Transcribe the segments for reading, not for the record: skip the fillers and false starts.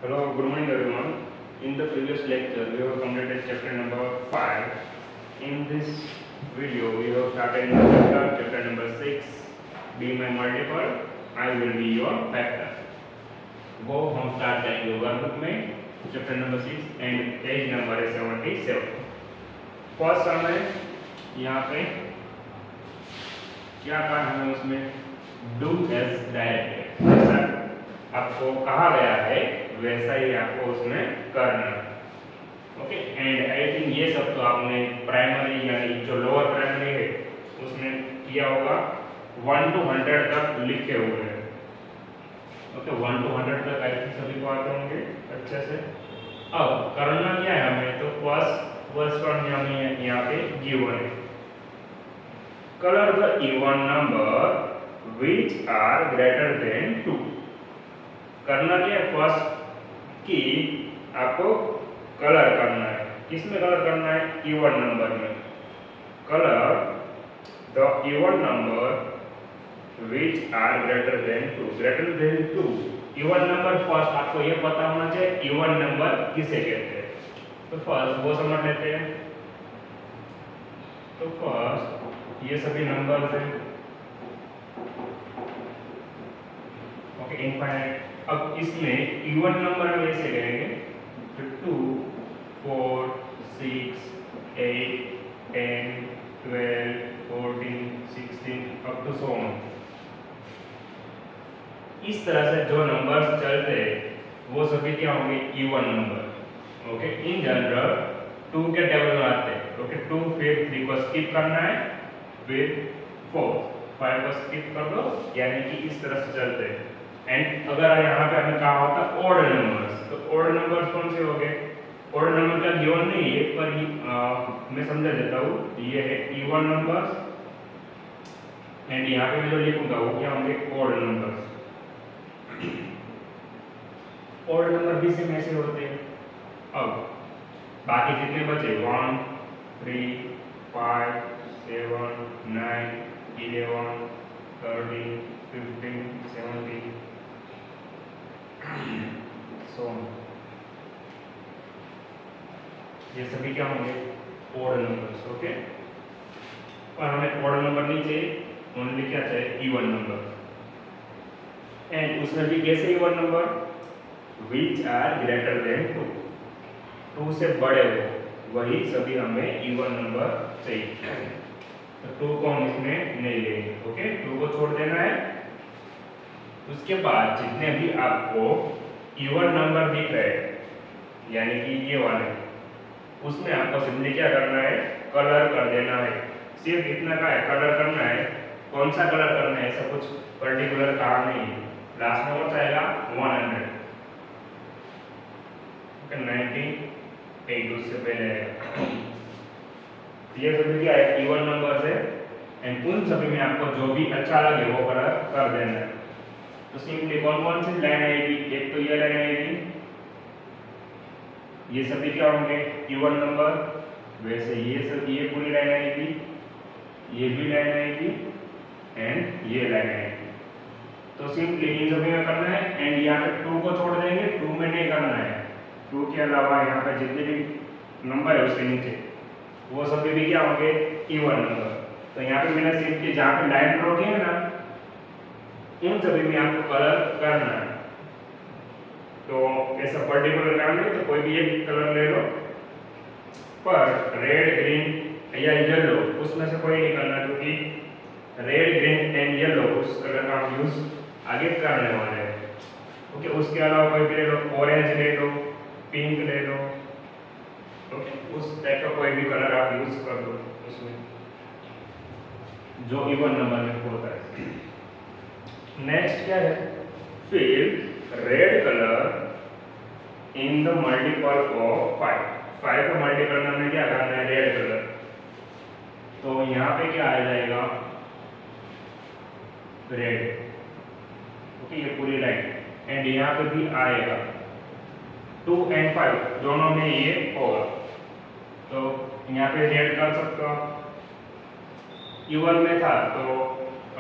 Hello, good morning everyone. In the previous lecture, we have completed chapter number 5. In this video, we have started chapter number 6. Be my multiple, I will be your factor. वो हम start करेंगे workbook में chapter number 6 and page number 77. First हमें यहाँ पे क्या कहा हमें उसमें डू एज डायरेक्टेड, जैसा आपको कहा गया है वैसा ही आपको उसमें करना. ओके, एंड आई थिंक ये सब तो आपने प्राइमरी यानी जो लोअर प्राइमरी है उसमें किया होगा. 1 to 100 तक लिखे हुए हैं. ओके, 1 to 100 तक आई थिंक सभी को आते होंगे अच्छे से. अब करना क्या है हमें, तो फर्स्ट वन हमें यहाँ पे गिवन है, colour the even number which are greater than 2. करना क्या है फर्स्ट कि आपको कलर करना है. किसमें कलर करना है? इवन नंबर में. Colour the even number which are greater than 2. Greater than 2 even number. First आपको ये पता होना चाहिए इवन नंबर किसे कहते हैं. तो फर्स्ट वो समझ लेते हैं. तो फर्स्ट ये सभी नंबर्स हैं. Okay, infinite. अब इसमें इवन नंबर हम ऐसे कहेंगे 2, 4, 6, 8, 10, 12, 14, 16 अप टू सो ऑन. इस तरह से जो नंबर्स चलते हैं वो सभी क्या होंगे? Even number. Okay, in general 2 के टेबल में आते हैं. ओके, 2 फिर 3 को स्किप करना है, फिर 4 5 को स्किप कर दो, यानी कि इस तरह से चलते हैं. एंड अगर यहाँ पे हमें कहा होता ऑड नंबर्स, तो ऑड नंबर्स कौन से हो गए? ऑड नंबर का गिवन नहीं है, पर मैं समझा देता हूँ. ये है इवन नंबर्स एंड यहाँ पे मैं जो लिखूंगा वो क्या होंगे? Odd numbers. ऑड नंबर भी सेम ऐसे होते हैं. अब बाकी जितने बचे 1, 3, 5, 7, 9, 11, 13, 15, 17 सो ये सभी क्या होंगे? Odd numbers. ओके, और हमें ऑड नंबर नहीं चाहिए, ओनली क्या चाहिए? Even number. एंड उसमें भी कैसे even number? Which are greater than 2. 2 से बड़े हो वही सभी हमें इवन नंबर चाहिए. तो 2 को हम इसमें नहीं लेंगे. ओके, 2 को छोड़ देना है. उसके बाद जितने भी आपको इवन नंबर दिख रहे हैं यानी कि ये वाले, उसमें आपको सिंपली क्या करना है? कलर कर देना है. सिर्फ इतना का है, कलर करना है. कौन सा कलर करना है ऐसा कुछ पर्टिकुलर कहा नहीं है. लास्ट में कौन सा आएगा? 100. ओके, 98 उससे पहले आएगा. ये सभी क्या है? इवन नंबर है. एंड उन सभी में आपको जो भी अच्छा लगे वो कलर कर देना है. तो सिंपली कौन कौन सी लाइन आएगी? एक तो ये लाइन आएगी. ये सभी क्या होंगे? Even number. वैसे ये सब ये पूरी लाइन आएगी, ये भी लाइन आएगी एंड ये लाइन आएगी. तो सिंपली इन सभी में करना है. एंड यहाँ पे 2 को छोड़ देंगे, 2 में नहीं करना है. 2 के अलावा यहाँ पे जितने भी नंबर है उसके नीचे वो सभी भी क्या होंगे? Even number. तो यहाँ पे मैंने सिंपली जहाँ पे लाइन ड्रॉ की है ना, उन सभी में आपको कलर करना है. तो ऐसा पर्टिकुलर काम नहीं, तो कोई भी एक कलर ले लो, पर रेड, ग्रीन या येलो उसमें से कोई नहीं करना, क्योंकि रेड, ग्रीन एंड येलो उस कलर का हम यूज आगे करने वाले हैं. ओके, उसके अलावा कोई भी ले लो, ऑरेंज ले लो, पिंक ले लो. ओके, उस टाइप का कोई भी कलर आप यूज कर दो उसमें जो इवन नंबर में होता है. नेक्स्ट क्या है? फिर red colour in the multiple of 5. 5 का मल्टीपल में क्या करना है? Red colour. तो यहाँ पे क्या आ जाएगा? रेड. ओके, ये पूरी लाइन. एंड यहाँ पे भी आएगा 2 and 5 दोनों में ये होगा. तो यहाँ पे रेड कर सकते हो. इवन में था तो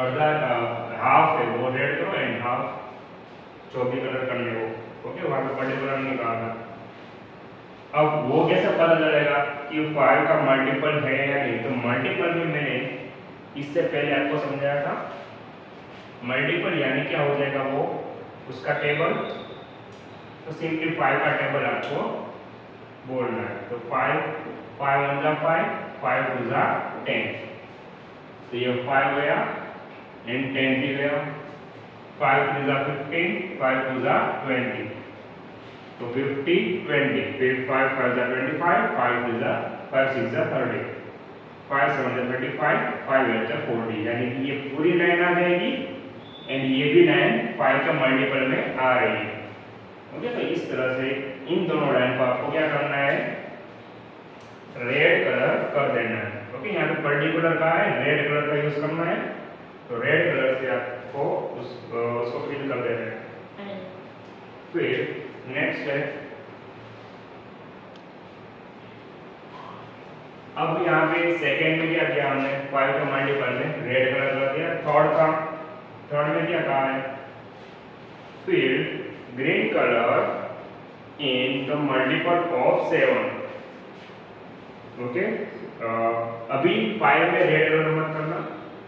अर्धा हाफ है वो रेड करो एंड हाफ जो भी कलर करने हो. ओके, वहाँ का पर्टिकुलर निकालना। अब वो कैसे पता चलेगा कि 5 का मल्टीपल है या नहीं? तो मल्टीपल में मैंने इससे पहले आपको समझाया था, मल्टीपल यानी क्या हो जाएगा वो उसका टेबल। तो सिंपली 5 का टेबल आपको बोलना है। तो 5 5 1 जा 5 5 2 जा 10। तो ये 5 गया एंड 10 भी गया। 5 3 जा 15 5 2 जा 20। तो 50 20 फिर 5 5 जा 25 5 2 जा 5 6 जा 30 5 7 जा 35 5 8 जा 40। यानी कि ये पूरी लाइन आ जाएगी एंड ये भी लाइन 5 का मल्टीपल में आ रही है। ओके, तो इस तरह से इन दोनों लाइन को आपको क्या करना है, रेड कलर कर देना है। ओके, यहाँ पे पर्टिकुलर का है, रेड कलर का यूज करना है। तो रेड कलर से आपको उसको फिल कर देना है। फिर नेक्स्ट है, अब यहाँ पे सेकेंड में क्या किया हमने, 5 का मल्टीपल में रेड कलर कर दिया। थर्ड में क्या कहा है, फिर green colour in the multiple of 7। Okay, अभी 5 में रेड कलर मत करना,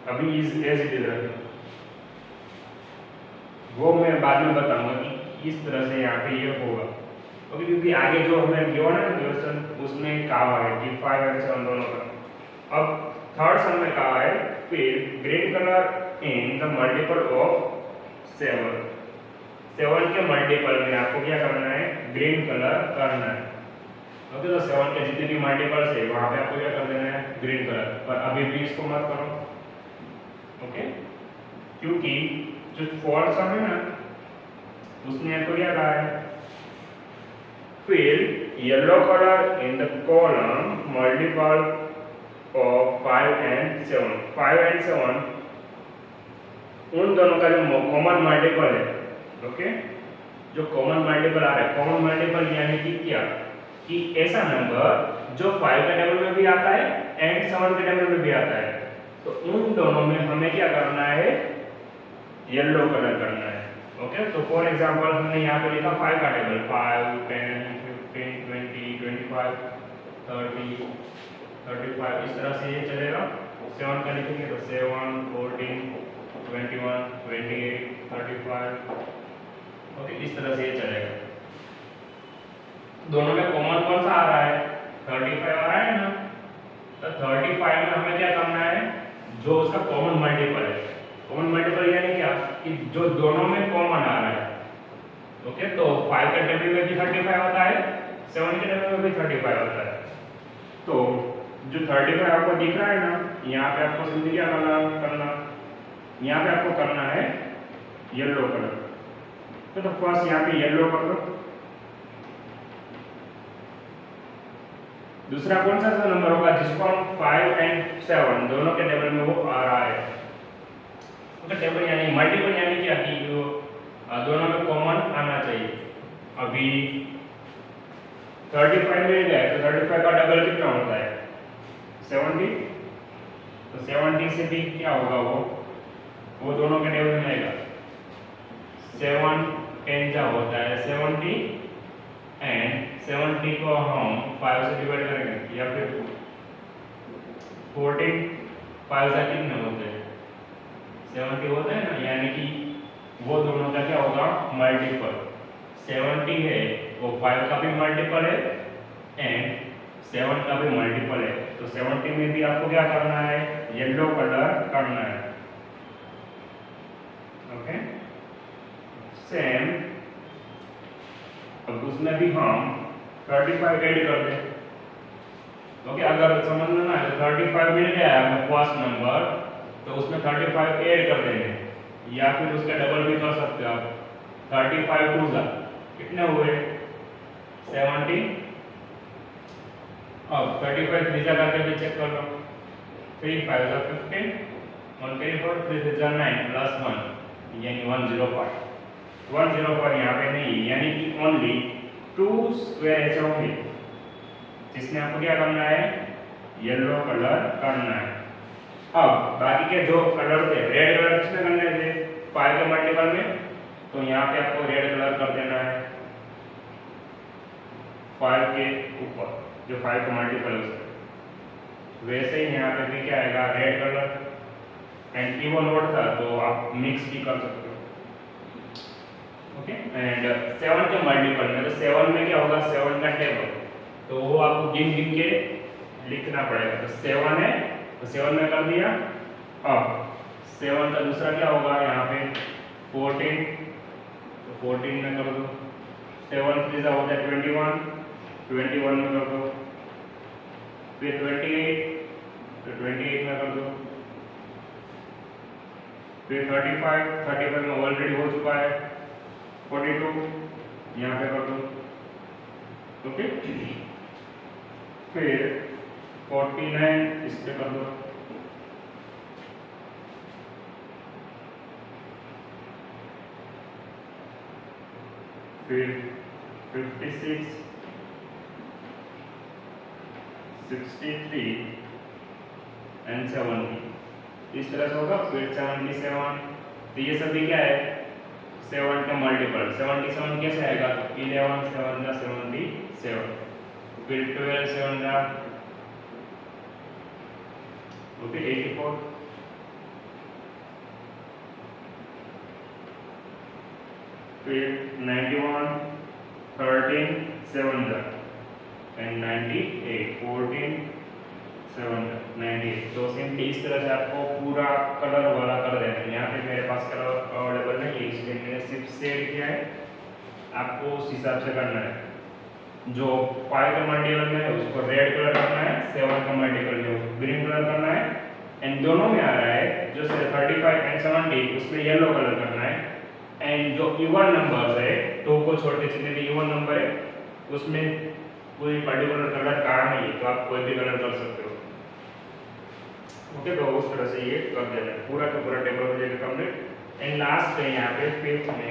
अभी इज एज इट इज रखना। वो मैं बाद में बताऊंगा कि इस तरह से यहाँ पे ये होगा। ओके, क्योंकि आगे जो हमें गिवन है ना क्वेश्चन, उसमें कहा है कि 5 और 7 दोनों का। अब थर्ड सम में कहा है फिर green colour in the multiple of 7 के मल्टीपल में आपको क्या करना है, ग्रीन कलर करना है। ओके, तो 7 के जितने भी मल्टीपल्स है वहां पे आपको क्या कर देना है, ग्रीन कलर। पर अभी भी इसको मत करो। ओके, क्योंकि जो फोर्थ सम है ना उसने आपको क्या कहा है, फिर yellow colour in the column multiple of 5 and 7। 5 and 7 उन दोनों का जो कॉमन मल्टीपल है। ओके, जो कॉमन मल्टीपल आ रहा है, कॉमन मल्टीपल यानी कि क्या, कि ऐसा नंबर जो 5 के टेबल में भी आता है एंड 7 के टेबल में भी आता है। तो उन दोनों में हमें क्या करना है, येलो कलर करना है। ओके, तो फॉर एग्जांपल हमने यहाँ पे लिखा 5 का टेबल, 5 10 15 20 25 30 35, इस तरह से ये चलेगा। 7 का लिखेंगे तो 7 14 21 28 35। ओके, इस तरह से ये चलेगा। दोनों में कॉमन कौन सा आ रहा है, 35 आ रहा है ना। तो 35 में हमें क्या करना है, जो उसका कॉमन मल्टीपल है। कॉमन मल्टीपल यानी क्या, कि जो दोनों में कॉमन आ रहा है। ओके, तो 5 के टेबल में भी 35 होता है, 7 के टेबल में भी 35 होता है। तो जो 35 आपको दिख रहा है ना, यहाँ पे आपको सिंपली क्या करना, यहाँ पे आपको करना है येलो कलर। तो फर्स्ट यहाँ पे येलो कर दो। दूसरा कौन सा नंबर होगा जिसको हम 5 and 7 दोनों के टेबल में वो आ रहा है। तो टेबल यानी मल्टीपल यानी क्या, कि दोनों में कॉमन आना चाहिए। अभी 35 मिल गया तो 35 का डबल कितना होता है, 70। तो 70 से भी क्या होगा, वो दोनों के टेबल में आएगा। 7 10 जा होता है 70 एंड 70 को हम 5 से डिवाइड करेंगे, या फिर 14 5 जा कितने होते हैं, 70 होता है ना। यानी कि वो दोनों का क्या होगा, मल्टीपल। 70 है वो 5 का भी मल्टीपल है एंड 7 का भी मल्टीपल है। तो 70 में भी आपको क्या करना है, येलो कलर करना है। ओके, सेम अब उसमें भी हम 35 ऐड कर दें। ओके, अगर समझना ना है तो 35 मिल गया है हमें फर्स्ट नंबर, तो उसमें 35 ऐड कर देंगे, या फिर उसका डबल भी कर सकते हो आप। 35 2 जा कितने हुए, 70। अब 35 3 जा करके भी चेक कर लो, 3 5 जा 15 1 3 4 3 जा 9 प्लस 1 यानी 105। 105 यहाँ पे नहीं, यानी कि ओनली 2 स्क्वायर ऐसे होंगे जिसमें आपको क्या करना है, येलो कलर करना है। अब बाकी के जो कलर थे, रेड कलर किसमें करने थे, 5 के मल्टीपल में, तो यहाँ पे आपको रेड कलर कर देना है। 5 के ऊपर, जो 5 का मल्टीपल है उससे। वैसे ही यहाँ पे भी क्या आएगा, red colour, and even odd था तो आप मिक्स भी कर सकते हो। ओके, एंड 7 के मल्टीपल में, तो 7 में क्या होगा, 7 का टेबल, तो वो आपको गिन गिन के लिखना पड़ेगा। तो 7 है तो 7 में कर दिया। अब 7 का दूसरा क्या होगा, यहाँ पे 14, तो 14 में कर दो। 7 3 हो जाए 21, 21 में कर दो। फिर 28, तो 28 में कर दो। फिर 35, 35 में ऑलरेडी हो चुका है। 42 यहाँ पे कर दो। ओके, फिर 49 इस पे कर दो। फिर 56, 63 एंड 70 इस तरह से होगा। फिर 77, तो ये सभी क्या है, 7 के मल्टीपल। 77 कैसे आएगा, 11 7 जा 77, फिर 12 7 जा, ओके 84, फिर 91 13 7 जा एंड 98, 14 7 जा 98। तो सिंपली इस तरह से आपको पूरा कलर वाला कर देना है। यहाँ पे मेरे पास कलर अवेलेबल नहीं है, इसलिए मैंने सिर्फ शेड किया है। आपको उस हिसाब से करना है। जो 5 का मल्टीपल में है उसको रेड कलर करना है, 7 का मल्टीपल में उसको ग्रीन कलर करना है, एंड दोनों में आ रहा है जो 35 एंड 70 उसमें येलो कलर करना है। एंड जो इवन नंबर्स है, 2 को छोड़ के जितने भी इवन नंबर है उसमें कोई पर्टिकुलर कलर का नहीं है, तो आप कोई भी कलर कर सकते हो। ओके, तो उस तरह से ये कर देना है। पूरा का पूरा टेबल हो जाएगा कंप्लीट। एंड लास्ट है यहाँ पे 5th में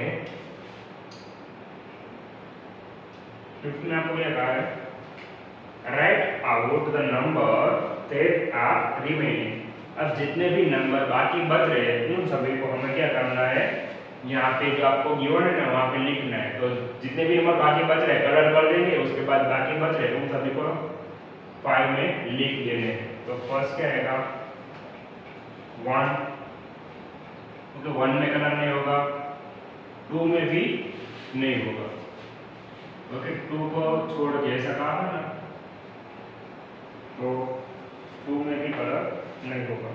आपको क्या कहा है, write out the number that are remaining. अब जितने भी नंबर बाकी बच रहे हैं उन सभी को हमें क्या करना है, यहाँ पे जो आपको गिवन है ना वहाँ पे लिखना है। तो जितने भी नंबर बाकी बच रहे हैं कलर कर देंगे, उसके बाद बाकी बच रहे उन सभी को 5 में लिख देने। तो फर्स्ट क्या आएगा 1, तो 1 में कलर नहीं होगा, 2 में भी नहीं होगा। ओके, 2 को छोड़ के ऐसा कहा है ना, तो 2 में भी कलर नहीं होगा।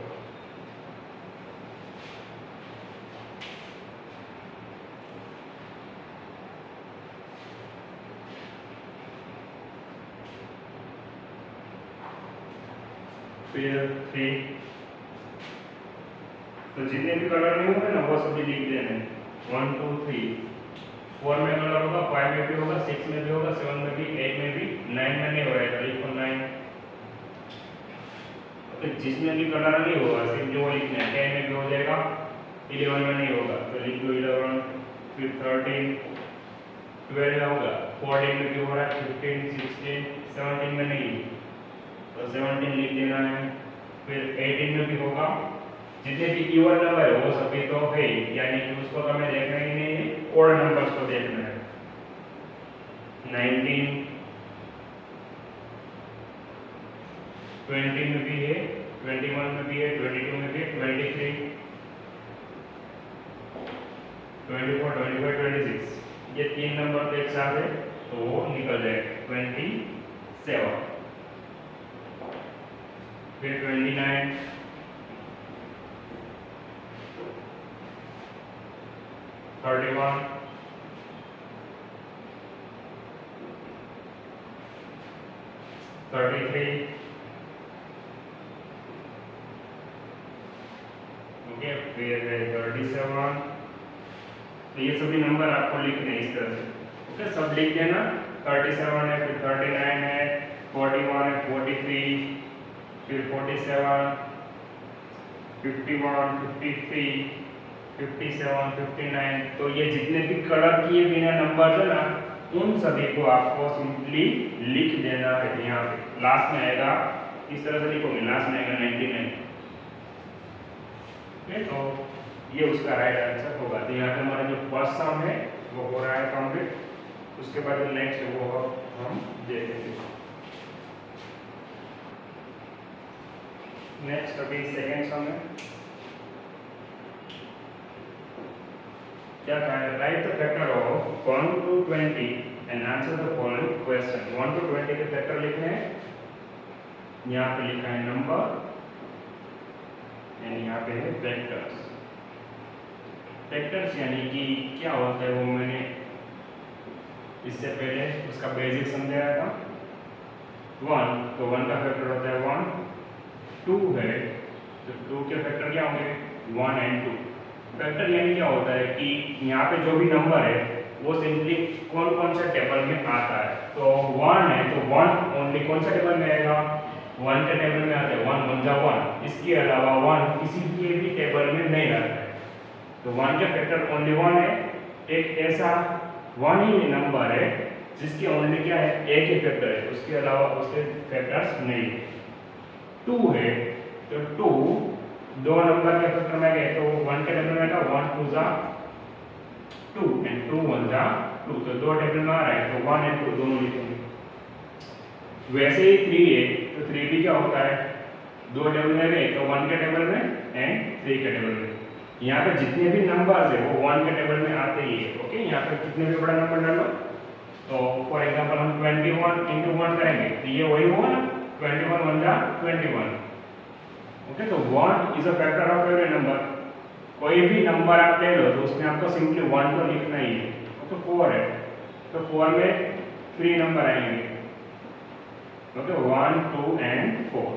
फिर 3, तो जितने भी कलर नहीं होंगे ना वो सभी लिख देने। 1 2 3, 4 में कलर होगा, 5 में भी होगा, 6 में भी होगा, 7 में भी, 8 में भी, 9 में नहीं होगा, तो लिखो 9। ओके, जिसमें भी कलर नहीं होगा सिर्फ जो लिखना है। 10 में भी हो जाएगा, 11 में नहीं होगा तो लिख दो 11। फिर 13, 12 में होगा, 14 में भी हो रहा है, 15 16, 17 में नहीं तो 17 लिख देना है। फिर 18 में भी होगा, जितने भी इवन नंबर है वो सभी तो है, यानी कि उसको तो हमें देखना ही नहीं है, ओड नंबर्स को देखना है। 19, 20 में भी है, 21 में भी है, 22 में भी है, 23, 24, 25, 26, ये 3 नंबर तो एक साथ है तो वो निकल जाएगा 27। फिर 29, 31, 33, ओके, फिर 37। तो ये सभी नंबर आपको लिखने हैं इस तरह से। ओके, सब लिख देना। 37 है, फिर 39 है, 41 है, 43, फिर 47, 51, 53, 57, 59। तो ये जितने भी कलर किए बिना नंबर है ना उन सभी को आपको सिंपली लिख देना है। यहाँ पे लास्ट में आएगा, इस तरह से लिखोगे, लास्ट में आएगा 99। ओके, तो ये उसका राइट आंसर होगा। तो यहाँ पे हमारा जो फर्स्ट सम है वो हो रहा है कंप्लीट। उसके बाद जो नेक्स्ट है वो हम देखेंगे। नेक्स्ट अभी सेकेंड सम है, क्या कहा है, right the factor of 1 to 20 and answer the following question. 1 to 20 के फैक्टर लिखने हैं, यहाँ पे लिखा है नंबर एंड यहाँ पे है वेक्टर्स। वेक्टर्स यानी कि क्या होता है वो मैंने इससे पहले उसका बेसिक समझाया था। 1 तो 1 का फैक्टर होता है 1, 2 है तो 2 के फैक्टर क्या होंगे 1 and 2। फैक्टर यानी क्या होता है कि यहाँ पे जो भी नंबर है वो सिंपली कौन कौन सा टेबल में आता है। तो 1 है तो 1 ओनली कौन सा टेबल में आएगा, 1 के टेबल में आता है, 1 1 जा 1। इसके अलावा 1 किसी के भी टेबल में नहीं आता है। तो 1 के फैक्टर ओनली 1 है। एक ऐसा 1 ही नंबर है जिसके ओनली क्या है, एक ही फैक्टर है, उसके अलावा उसके फैक्टर्स नहीं है। 2 है तो 2 दो नंबर के फैक्टर में गए तो 1 के टेबल में आएगा 1 2 जा 2 एंड 2 1 जा 2। तो दो टेबल में आ रहा है तो 1 and 2 दोनों लिखेंगे। वैसे ही 3 है तो 3 भी क्या होता है, दो टेबल में गए तो 1 के टेबल में एंड 3 के टेबल में। यहाँ पे जितने भी नंबर्स है वो 1 के टेबल में आते ही है। ओके, यहाँ पे कितने भी बड़ा नंबर डालो तो फॉर एग्जांपल हम 21 into 1 करेंगे तो ये वही होगा ना, 21 1 जा 21। ओके, तो 1 is a factor of every number. कोई भी नंबर आप ले लो तो उसमें आपको सिंपली 1 तो लिखना ही है। तो 4 है तो 4 में 3 नंबर आएंगे। Okay, 1 2 and 4।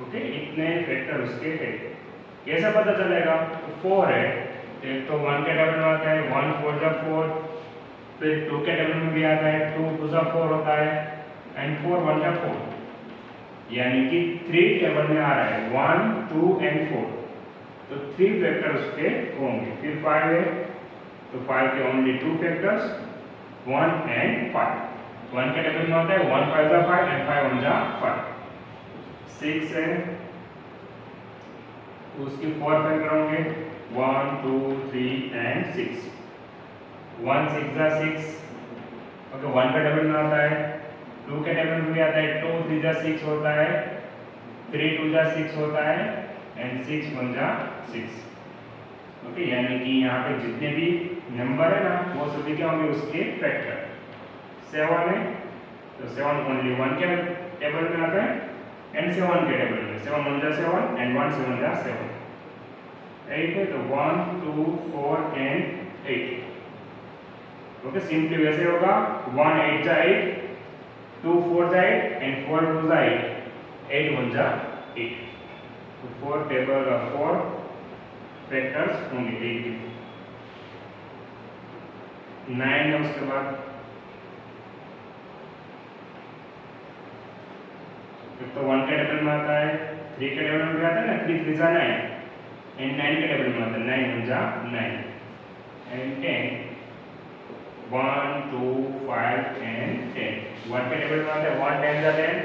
ओके, इतने फैक्टर उसके हैं। कैसे पता चलेगा, तो 4 है तो 1 के टेबल में आता है 1 4 जा 4, फिर 2 के टेबल में भी आता है 2 2 जा 4 होता है एंड 4 1 जा 4। यानी कि 3 टेबल में आ रहा है 1 2 and 4। तो 3 फैक्टर उसके होंगे। फिर 5 है तो 5 के ओनली 2 फैक्टर्स 1 and 5। 1 के टेबल में होता है 1 5 जा 5 एंड 5 1 जा 5। 6 है तो उसके 4 फैक्टर होंगे 1 2 3 and 6। 1 6 जा 6। ओके, 1 का टेबल में आता है, 2 के टेबल में भी आता है 2 3 जा 6 होता है, 3 2 जा 6 होता है एंड 6 1 जा 6। ओके, यानी कि यहाँ पे जितने भी नंबर है ना वो सभी क्या होंगे उसके फैक्टर। 7 है तो 7 ओनली 1 के टेबल में आता है एंड 7 के टेबल में 7 1 जा 7 एंड 1 7 जा 7। 8 है तो 1 2 4 and 8। ओके, सिंपली वैसे होगा 1 8 जा 8, 2 4 जा 8 एंड 4 2 जा 8, 8 1 जा 8। तो 4 टेबल और 4 फैक्टर्स होंगे 8 के। 9 है उसके बाद तो 1 के टेबल में आता है, 3 के टेबल में भी आता है ना, 3 3 जा 9 एंड 9 के टेबल में आता है 9 1 जा 9 एंड 10 1 2 5 and 10। 1 के टेबल में आता है 1 10 जा 10,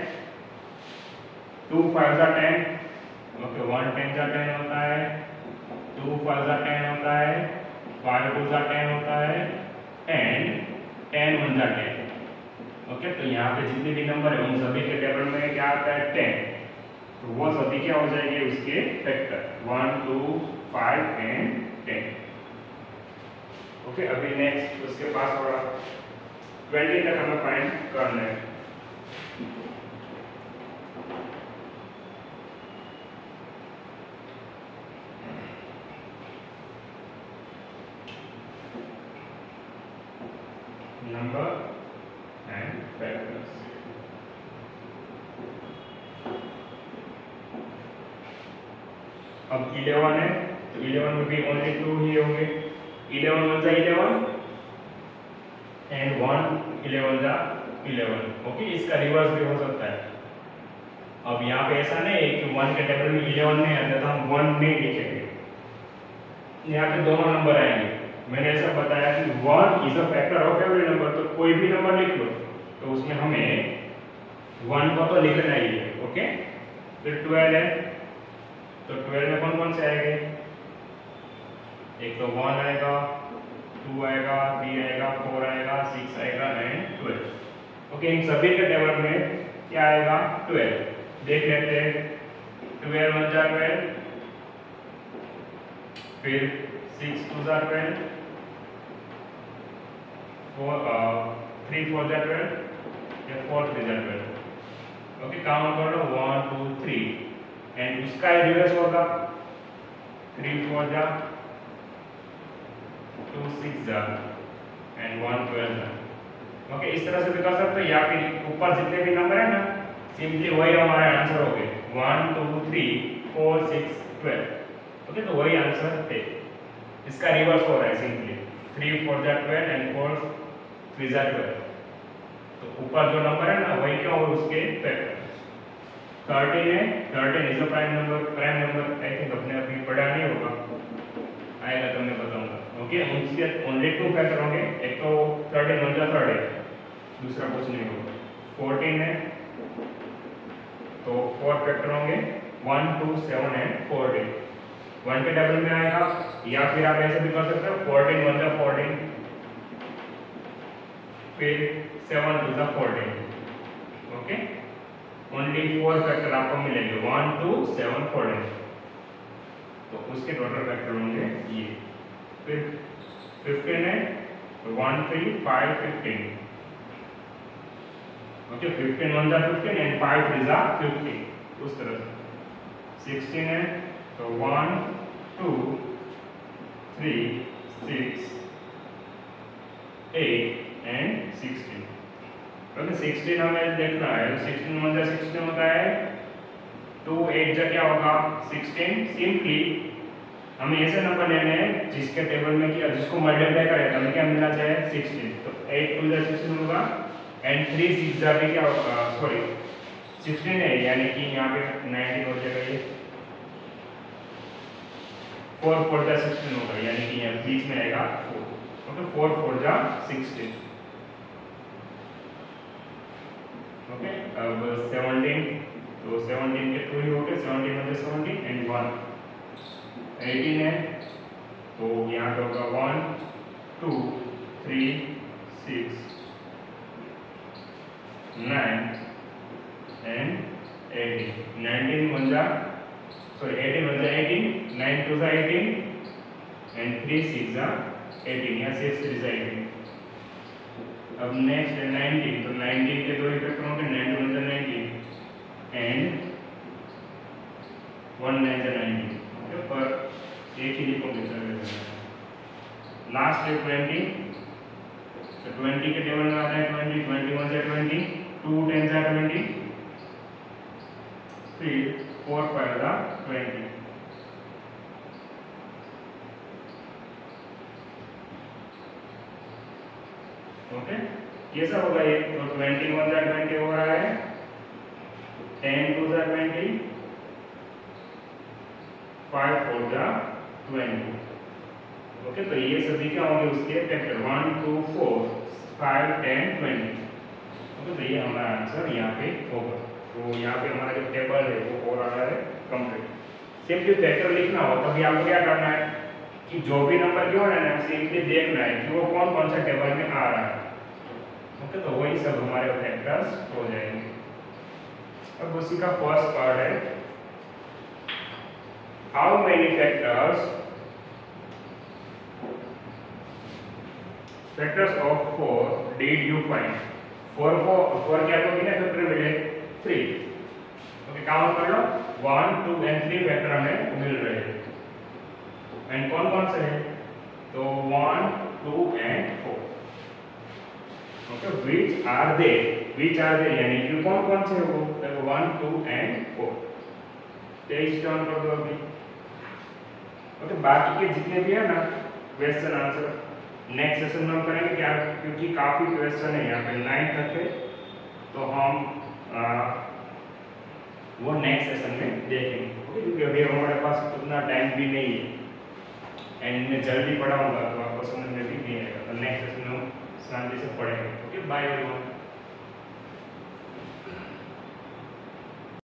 2 5 जा 10। ओके, 1 10 जा 10 होता है, 2 5 जा 10 होता है, 5 2 जा 10 होता है एंड 10 1 जा 10। ओके, तो यहाँ पे जितने भी नंबर है उन सभी के टेबल में क्या आता है 10। तो वो सभी क्या हो जाएंगे उसके फैक्टर 1 2 5 and 10। ओके, अभी नेक्स्ट उसके पास होगा 20 तक हमें फाइंड करना है। Number and factors. अब 11 है तो 11 में भी ओनली 2 ही होंगे। 11 1 जा 11 एंड 1 11 जा 11। ओके, इसका रिवर्स भी हो सकता है। अब यहाँ पे ऐसा नहीं है कि 1 के टेबल में 11 नहीं आता तो हम 1 नहीं लिखेंगे, यहाँ पे दोनों नंबर आएंगे। मैंने ऐसा बताया कि 1 is a factor of every number. तो कोई भी नंबर लिख लो तो उसमें हमें 1 को तो लिखना ही है। ओके, फिर 12 है तो 12 में कौन कौन से आएंगे, एक तो 1 आएगा, 2 आएगा, 3 आएगा, 4 आएगा, 6 आएगा एंड 12। ओके, इन सभी के टेबल में क्या आएगा? 12। देख लेते हैं। 12 1 जा 12, फिर 6 2 जा 12, 3 4 जा 12, या 4 3 जा 12। ओके, काउंट कर लो 1 2 3 एंड उसका रिवर्स होगा 3 4 जा 2 6 जा एंड 1 12 जा। ओके, इस तरह से भी कर सकते हो, या फिर ऊपर जितने भी नंबर है ना सिंपली वही हमारा आंसर हो गए 1 2 3 4 6 12। ओके, तो वही आंसर है। इसका रिवर्स हो रहा है सिंपली 3 4 जा 12 एंड 4 3 जा 12। तो ऊपर जो नंबर है ना वही क्या हो उसके फैक्टर 13 है। 13 is a prime number I think अपने अभी पढ़ा नहीं होगा, आएगा तो मैं बताऊंगा। ओके, उसके ओनली 2 फैक्टर होंगे, एक तो 13 1 जा 13, दूसरा कुछ नहीं होगा। 14 है तो 4 फैक्टर होंगे 1 2 7 एंड 14। 1 के टेबल में आएगा, या फिर आप ऐसे भी कर सकते हो 14 1 जा 14, फिर 7 2 जा 14। ओके, ओनली 4 फैक्टर आपको मिलेंगे 1 2 7 14। तो उसके टोटल फैक्टर होंगे ये। फिर 15 है तो 1 3 5 15। ओके, 15 1 जा 15 एंड 5 3 जा 15, उस तरह से। 16 है तो 1 2 3 6 8 एंड 16। ओके, 16 हमें देखना है, 16 1 जा 16 होता है, 2 8 जा क्या होगा 16। सिंपली हमें ऐसे नंबर लेने हैं जिसके टेबल में किया जिसको मल्टीप्लाई करें तो हमें क्या मिलना चाहिए 16। तो 8 2 जा 16 होगा एंड 3 6 जा भी क्या होगा, सॉरी 16 है यानी कि यहाँ पे 19 हो जाएगा, ये 4 4 जा 16 होगा यानी कि यहाँ बीच में आएगा 4। ओके, 4 4 जा 16। ओके, अब 17, तो 17 के 2 ही हो गए, 17 1 जा 17 एंड 1। 18 है तो यहाँ पे होगा 1 2 3 6 9 एंड 18। 19 1 जा 18, 9 2 जा 18 एंड 3 6 जा 18, या 6 3 जा 18। अब नेक्स्ट है 19, तो 19 के 2 फैक्टर होंगे 9 2 जा 19 एंड 1 9 जा 19। ओके, पर एक ही लिखोगे चलेगा। लास्ट है 20, तो 20 के टेबल में आता है 20 21 जा 20, 2 10 जा 20, फिर 4 5 जा 20। ओके, कैसा होगा ये? तो 21 जा 20 हो रहा है, 10 2 जा 20, 5 4 जा 20। ओके, तो ये सभी क्या होंगे उसके फैक्टर 1 2 4 5 10 20। ओके, तो ये हमारा आंसर यहाँ पे होगा। तो यहाँ पे हमारा जो टेबल है वो हो रहा है कंप्लीट। सिंपली फैक्टर लिखना हो तभी आपको क्या करना है कि जो भी नंबर क्यों है ना सिंपली देखना है कि वो कौन कौन सा टेबल में आ रहा है। ओके, तो वही सब हमारे फैक्टर्स हो जाएंगे। अब उसी का फर्स्ट पार्ट है, how many factors of 4 did you find? 4 को 4 क्या को कितने फैक्टर मिले? 3। ओके, काउंट कर लो 1 2 एंड 3 फैक्टर हमें मिल रहे हैं। एंड कौन कौन से हैं? तो 1 2 and 4। Okay, which are they यानी कि कौन कौन से हैं वो? देखो 1 2 एंड 4। पेज टर्न कर दो अभी। ओके, बाकी के जितने भी है ना क्वेश्चन आंसर नेक्स्ट सेशन में हम करेंगे क्या, क्योंकि काफ़ी क्वेश्चन है यहाँ पे 9 तक है, तो हम वो नेक्स्ट सेशन में देखेंगे। ओके, क्योंकि अभी हमारे पास उतना टाइम भी नहीं है एंड मैं जल्दी पढ़ाऊंगा तो आपको समझ में भी नहीं आएगा। तो नेक्स्ट सेशन में हम शांति से पढ़ेंगे। Okay, bye everyone.